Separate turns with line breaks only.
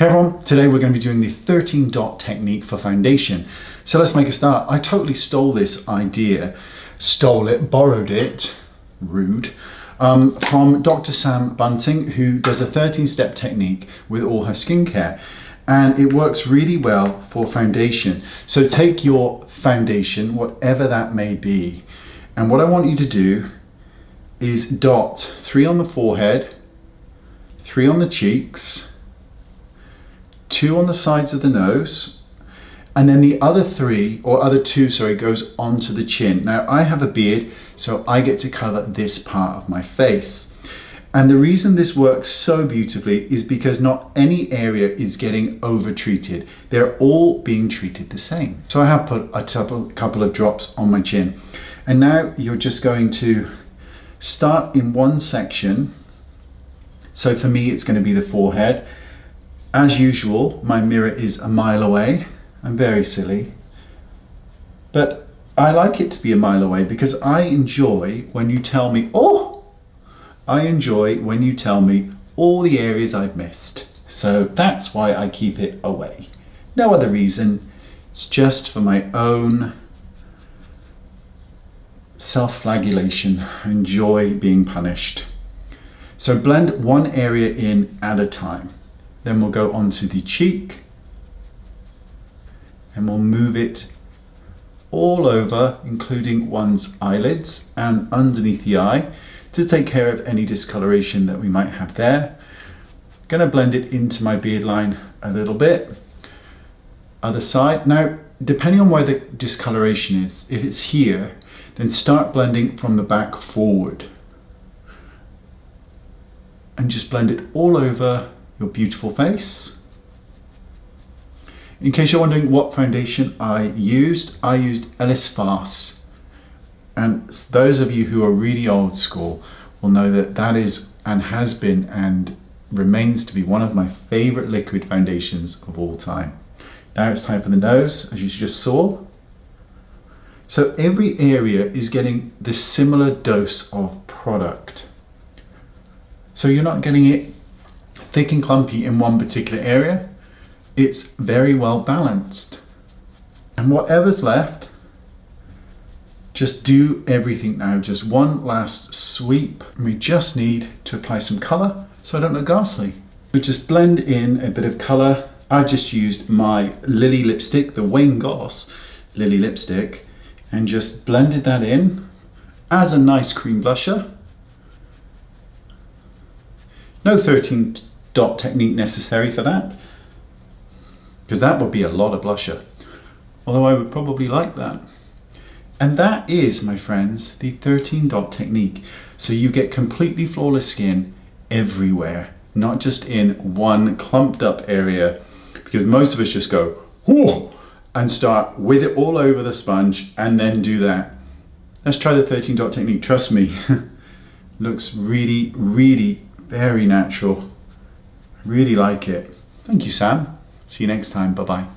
Hey everyone, today we're going to be doing the 13 dot technique for foundation. So let's make a start. I totally stole this idea, borrowed it, rude, from Dr. Sam Bunting, who does a 13-step technique with all her skincare. And it works really well for foundation. So take your foundation, whatever that may be, and what I want you to do is dot 3 on the forehead, 3 on the cheeks, 2 on the sides of the nose, and then the other 2 goes onto the chin. Now I have a beard, so I get to cover this part of my face. And the reason this works so beautifully is because not any area is getting over treated. They're all being treated the same. So I have put a couple of drops on my chin. And now you're just going to start in one section. So for me, it's going to be the forehead. As usual, my mirror is a mile away. I'm very silly, but I like it to be a mile away because I enjoy when you tell me, all the areas I've missed. So that's why I keep it away. No other reason. It's just for my own self-flagellation. I enjoy being punished. So blend one area in at a time. Then we'll go onto the cheek and we'll move it all over, including one's eyelids and underneath the eye to take care of any discoloration that we might have there. Gonna blend it into my beard line a little bit. Other side. Now, depending on where the discoloration is, if it's here, then start blending from the back forward. And just blend it all over your beautiful face. In case you're wondering what foundation I used Ellis Farce. And those of you who are really old school will know that that is and has been and remains to be one of my favorite liquid foundations of all time. Now it's time for the nose, as you just saw. So every area is getting this similar dose of product. So you're not getting it thick and clumpy in one particular area. It's very well balanced. And whatever's left, just do everything now. Just one last sweep. And we just need to apply some color so I don't look ghastly. We just blend in a bit of color. I've just used my Lily lipstick, the Wayne Goss Lily lipstick, and just blended that in as a nice cream blusher. No 13 dot technique necessary for that, because that would be a lot of blusher, although I would probably like that. And that is, my friends, the 13 dot technique. So you get completely flawless skin everywhere, not just in one clumped up area, because most of us just go, whoa, and start with it all over the sponge and then do that. Let's try the 13 dot technique. Trust me, looks really, really very natural. Really like it. Thank you, Sam. See you next time. Bye-bye.